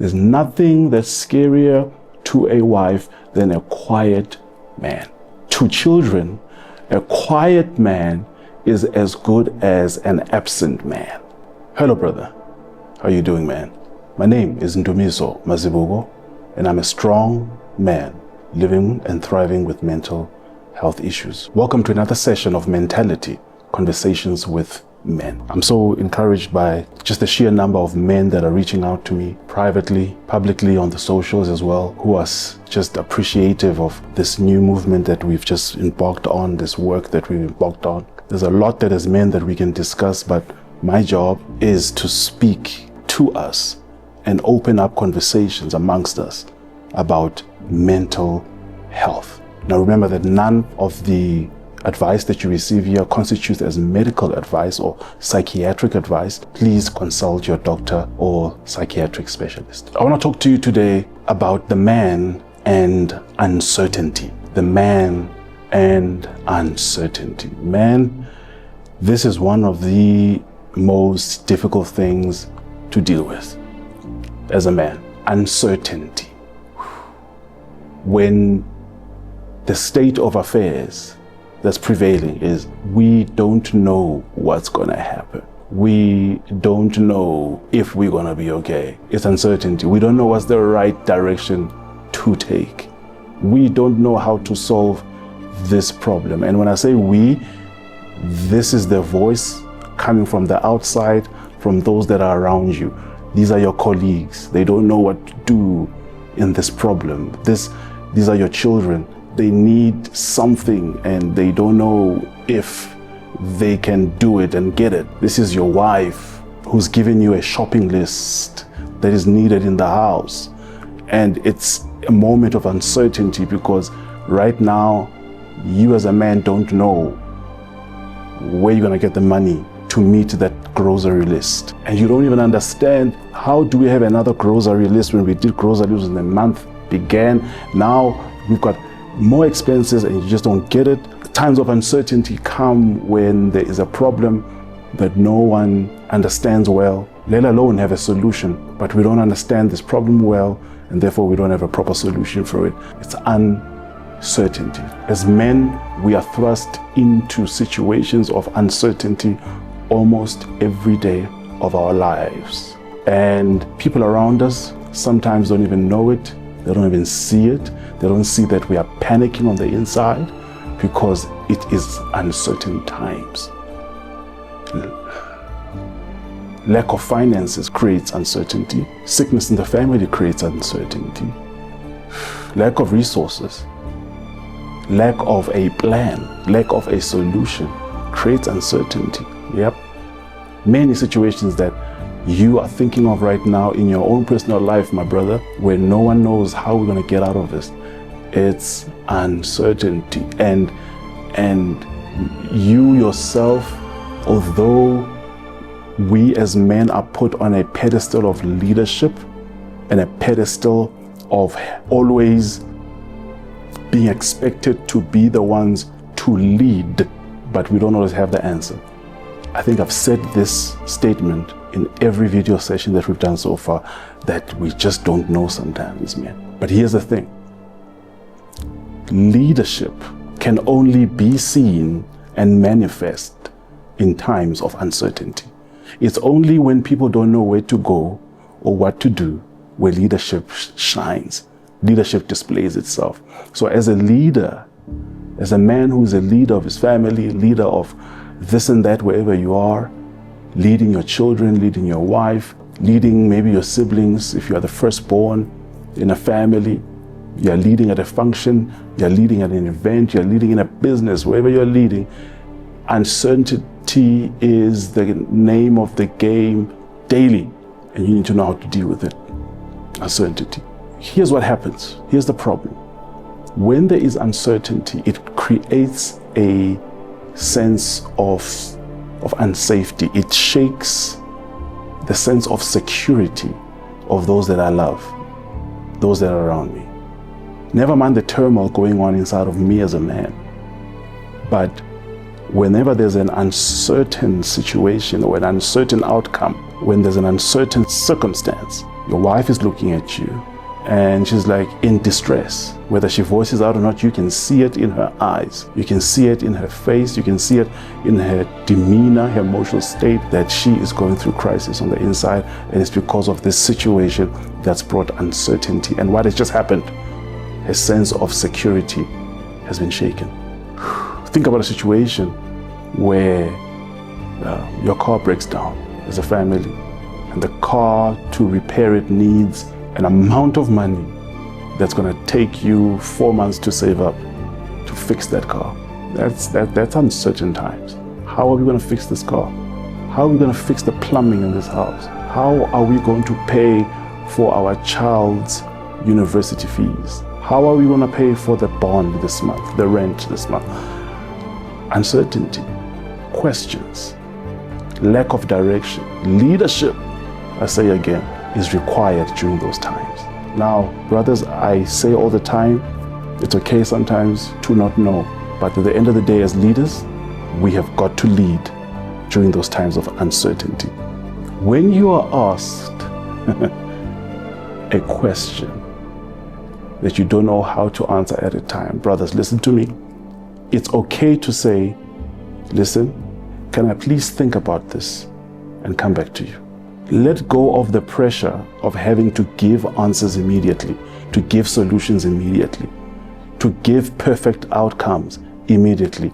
There's nothing that's scarier to a wife than a quiet man. To children, a quiet man is as good as an absent man. Hello, brother. How are you doing, man? My name is Ndumiso Mazibuko, and I'm a strong man living and thriving with mental health issues. Welcome to another session of Mentality Conversations with Men. I'm so encouraged by just the sheer number of men that are reaching out to me privately, publicly on the socials as well, who are just appreciative of this new movement that we've just embarked on, this work that we've embarked on. There's a lot that as men that we can discuss, but my job is to speak to us and open up conversations amongst us about mental health. Now remember that none of the advice that you receive here constitutes as medical advice or psychiatric advice. Please consult your doctor or psychiatric specialist. I want to talk to you today about the man and uncertainty. The man and uncertainty. Man, this is one of the most difficult things to deal with as a man. Uncertainty. When the state of affairs that's prevailing is we don't know what's gonna happen. We don't know if we're gonna be okay. It's uncertainty. We don't know what's the right direction to take. We don't know how to solve this problem. And when I say we, this is the voice coming from the outside, from those that are around you. These are your colleagues. They don't know what to do in this problem. These are your children. They need something and they don't know if they can do it and get it. This is your wife who's giving you a shopping list that is needed in the house. And it's a moment of uncertainty because right now, you as a man don't know where you're gonna get the money to meet that grocery list. And you don't even understand, how do we have another grocery list when we did groceries when the month began? Now we've got more expenses and you just don't get it. Times of uncertainty come when there is a problem that no one understands well, let alone have a solution. But we don't understand this problem well, and therefore we don't have a proper solution for it. It's uncertainty. As men, we are thrust into situations of uncertainty almost every day of our lives. And people around us sometimes don't even know it. They don't even see it. They don't see that we are panicking on the inside because it is uncertain times. Lack of finances creates uncertainty. Sickness in the family creates uncertainty. Lack of resources, lack of a plan, lack of a solution creates uncertainty. Yep. Many situations that you are thinking of right now in your own personal life, my brother, where no one knows how we're going to get out of this. It's uncertainty. And you yourself, although we as men are put on a pedestal of leadership and a pedestal of always being expected to be the ones to lead, but we don't always have the answer. I think I've said this statement in every video session that we've done so far, that we just don't know sometimes, man. But here's the thing. Leadership can only be seen and manifest in times of uncertainty. It's only when people don't know where to go or what to do where leadership shines. Leadership displays itself. So as a leader, as a man who's a leader of his family, leader of this and that, wherever you are, leading your children, leading your wife, leading maybe your siblings, if you are the firstborn in a family, you're leading at a function, you're leading at an event, you're leading in a business, wherever you're leading, uncertainty is the name of the game daily, and you need to know how to deal with it. Uncertainty. Here's what happens. Here's the problem. When there is uncertainty, it creates a sense of unsafety. It shakes the sense of security of those that I love, those that are around me. Never mind the turmoil going on inside of me as a man. But whenever there's an uncertain situation or an uncertain outcome, when there's an uncertain circumstance, Your wife is looking at you and she's like in distress. Whether she voices out or not, you can see it in her eyes. You can see it in her face. You can see it in her demeanor, her emotional state, that she is going through crisis on the inside. And it's because of this situation that's brought uncertainty. And what has just happened? Her sense of security has been shaken. Think about a situation where your car breaks down as a family, and the car to repair it needs an amount of money that's going to take you 4 months to save up to fix that car. That's uncertain times. How are we going to fix this car? How are we going to fix the plumbing in this house? How are we going to pay for our child's university fees? How are we going to pay for the bond this month, the rent this month? Uncertainty, questions, lack of direction, leadership, I say again, is required during those times. Now, brothers, I say all the time, it's okay sometimes to not know, but at the end of the day, as leaders, we have got to lead during those times of uncertainty. When you are asked a question that you don't know how to answer at a time, brothers, listen to me. It's okay to say, listen, can I please think about this and come back to you? Let go of the pressure of having to give answers immediately, to give solutions immediately, to give perfect outcomes immediately.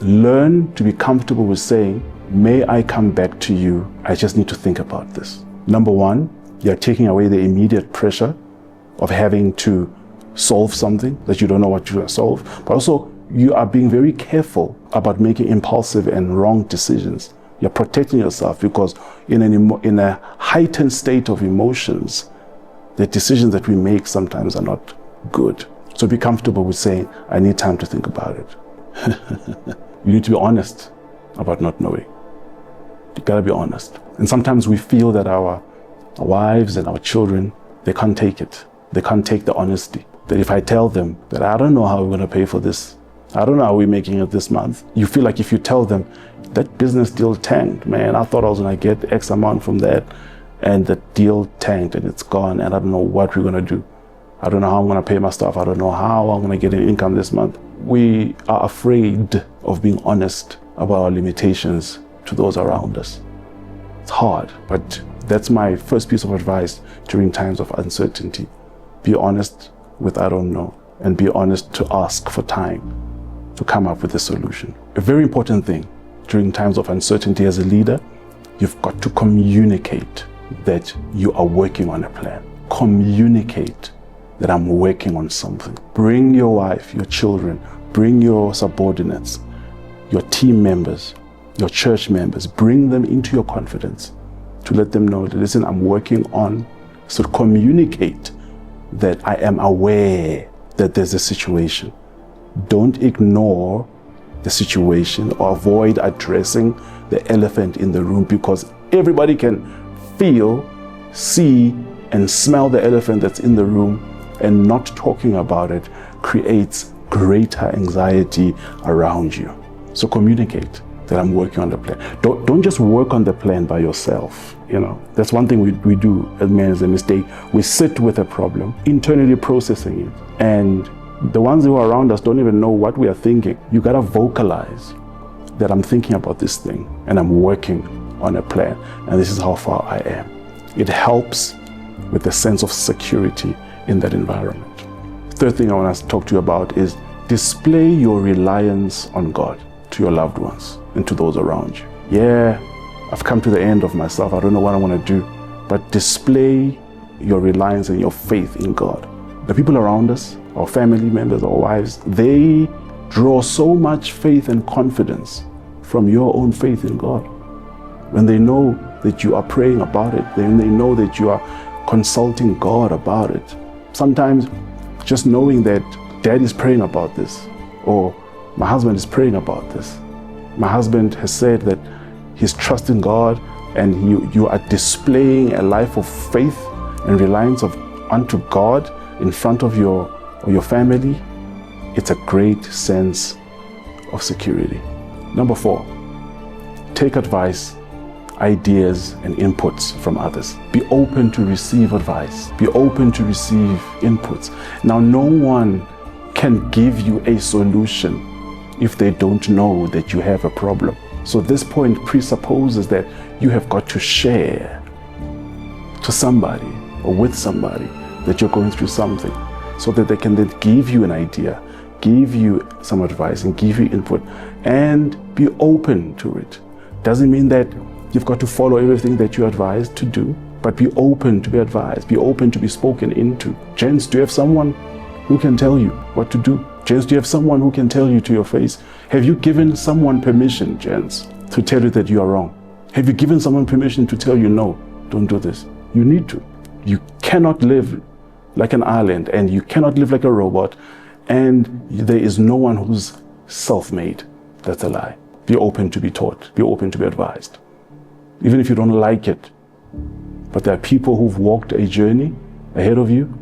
Learn to be comfortable with saying, may I come back to you? I just need to think about this. Number one, you're taking away the immediate pressure of having to solve something that you don't know what you're going to solve, but also you are being very careful about making impulsive and wrong decisions. You're protecting yourself because in a heightened state of emotions, the decisions that we make sometimes are not good. So be comfortable with saying, I need time to think about it. You need to be honest about not knowing. You gotta be honest. And sometimes we feel that our wives and our children, they can't take it. They can't take the honesty. That if I tell them that I don't know how we're gonna pay for this, I don't know how we're making it this month. You feel like if you tell them, that business deal tanked, man. I thought I was gonna get X amount from that, and the deal tanked and it's gone, and I don't know what we're gonna do. I don't know how I'm gonna pay my staff. I don't know how I'm gonna get an income this month. We are afraid of being honest about our limitations to those around us. It's hard, but that's my first piece of advice during times of uncertainty. Be honest with I don't know, and be honest to ask for time to come up with a solution. A very important thing during times of uncertainty as a leader, you've got to communicate that you are working on a plan. Communicate that I'm working on something. Bring your wife, your children, bring your subordinates, your team members, your church members, bring them into your confidence to let them know that, listen, I'm working on, so communicate that I am aware that there's a situation. Don't ignore the situation or avoid addressing the elephant in the room, because everybody can feel, see, and smell the elephant that's in the room, and not talking about it creates greater anxiety around you. So communicate that I'm working on the plan. Don't just work on the plan by yourself. That's one thing we do as men, as a mistake. We sit with a problem, internally processing it, and the ones who are around us don't even know what we are thinking. You gotta vocalize that I'm thinking about this thing and I'm working on a plan, and this is how far I am. It helps with a sense of security in that environment. Third thing I want to talk to you about is display your reliance on God to your loved ones and to those around you. Yeah, I've come to the end of myself. I don't know what I want to do, but display your reliance and your faith in God. The people around us, our family members, our wives, they draw so much faith and confidence from your own faith in God. When they know that you are praying about it, then they know that you are consulting God about it. Sometimes just knowing that Dad is praying about this, or my husband is praying about this. My husband has said that he's trusting God, and you are displaying a life of faith and reliance unto God in front of your family. It's a great sense of security. Number 4, take advice ideas and inputs from others. Be open to receive advice. Be open to receive inputs. Now, no one can give you a solution if they don't know that you have a problem. So this point presupposes that you have got to share to somebody or with somebody that you're going through something, so that they can then give you an idea, give you some advice and give you input, and be open to it. Doesn't mean that you've got to follow everything that you're advised to do, but be open to be advised, be open to be spoken into. Gents, do you have someone who can tell you what to do? Gents, do you have someone who can tell you to your face? Have you given someone permission, gents, to tell you that you are wrong? Have you given someone permission to tell you, no, don't do this? You need to. You cannot live like an island, and you cannot live like a robot, and there is no one who's self-made. That's a lie. Be open to be taught. Be open to be advised. Even if you don't like it. But there are people who've walked a journey ahead of you.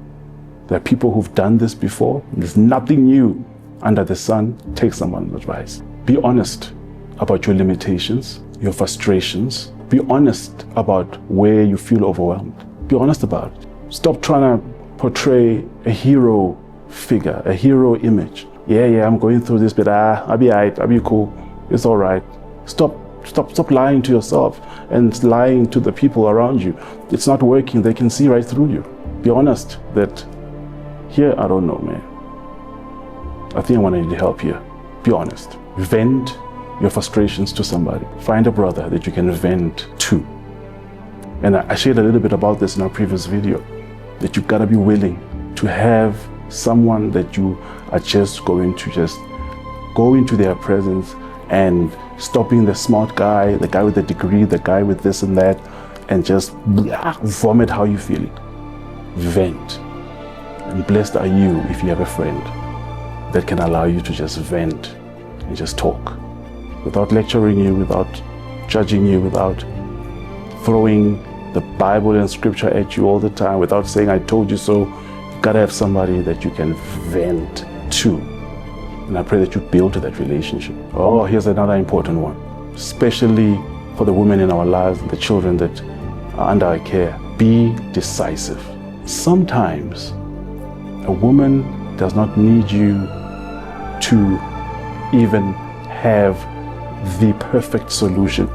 There are people who've done this before. There's nothing new under the sun. Take someone's advice. Be honest about your limitations, your frustrations. Be honest about where you feel overwhelmed. Be honest about it. Stop trying to portray a hero figure, a hero image. Yeah, I'm going through this, but I'll be alright, I'll be cool. It's all right. Stop lying to yourself and lying to the people around you. It's not working. They can see right through you. Be honest that here, I don't know, man. I think I want to need help here. Be honest. Vent your frustrations to somebody. Find a brother that you can vent to. And I shared a little bit about this in our previous video, that you've got to be willing to have someone that you are just going to just go into their presence and stop being the smart guy, the guy with the degree, the guy with this and that, and just vomit how you feel it. Vent. And blessed are you if you have a friend that can allow you to just vent and just talk without lecturing you, without judging you, without throwing the Bible and scripture at you all the time, without saying, I told you so. You've got to have somebody that you can vent to. And I pray that you build that relationship. Oh, here's another important one, especially for the women in our lives and the children that are under our care. Be decisive. Sometimes a woman does not need you to even have the perfect solution.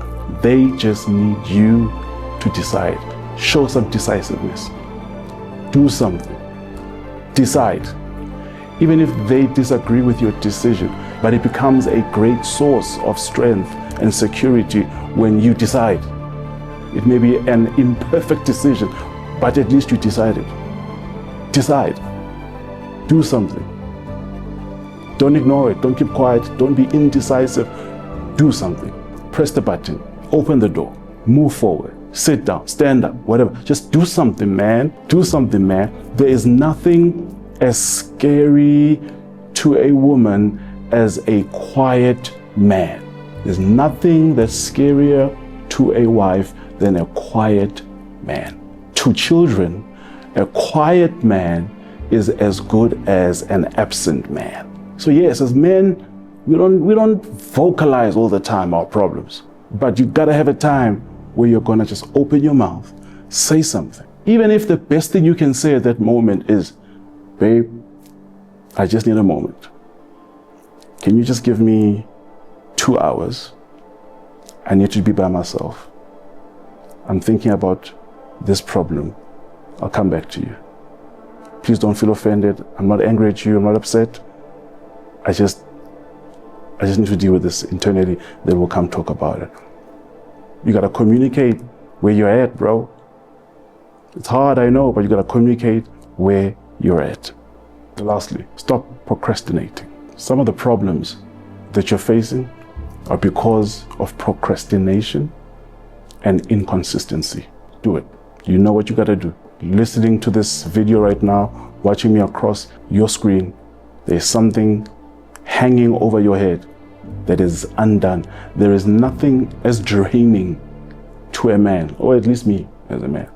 They just need you to decide. Show some decisiveness. Do something. Decide. Even if they disagree with your decision, but it becomes a great source of strength and security when you decide. It may be an imperfect decision, but at least you decided. Decide. Do something. Don't ignore it. Don't keep quiet. Don't be indecisive. Do something. Press the button. Open the door. Move forward. Sit down. Stand up. Whatever. Just do something, man. Do something, man. There is nothing as scary to a woman as a quiet man. There's nothing that's scarier to a wife than a quiet man. To children, a quiet man is as good as an absent man. So yes, as men, we don't vocalize all the time our problems, but you gotta have a time where you're gonna just open your mouth, say something. Even if the best thing you can say at that moment is, babe, I just need a moment. Can you just give me 2 hours? I need to be by myself. I'm thinking about this problem. I'll come back to you. Please don't feel offended. I'm not angry at you. I'm not upset. I just need to deal with this internally. Then we'll come talk about it. You gotta communicate where you're at, bro. It's hard, I know, but you gotta communicate where you're at. Lastly, stop procrastinating. Some of the problems that you're facing are because of procrastination and inconsistency. Do it. You know what you gotta do. Listening to this video right now, watching me across your screen, there's something hanging over your head that is undone. There is nothing as draining to a man, or at least me as a man,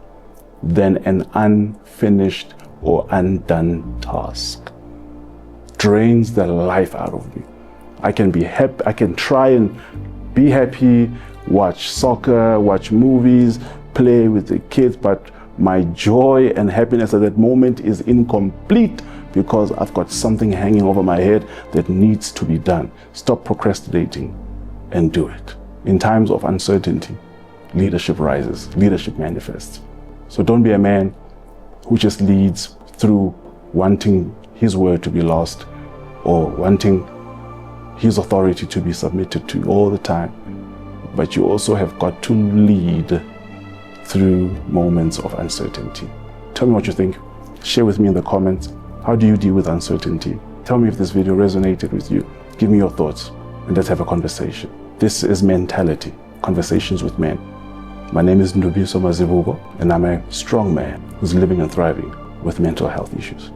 than an unfinished or undone task. Drains the life out of me. I can be happy, I can try and be happy watch soccer, watch movies, play with the kids, but my joy and happiness at that moment is incomplete because I've got something hanging over my head that needs to be done. Stop procrastinating and do it. In times of uncertainty, leadership rises, leadership manifests. So don't be a man who just leads through wanting his word to be lost or wanting his authority to be submitted to all the time. But you also have got to lead through moments of uncertainty. Tell me what you think. Share with me in the comments. How do you deal with uncertainty? Tell me if this video resonated with you. Give me your thoughts and let's have a conversation. This is Mentality, Conversations with Men. My name is Ndubiso Mazibuko and I'm a strong man who's living and thriving with mental health issues.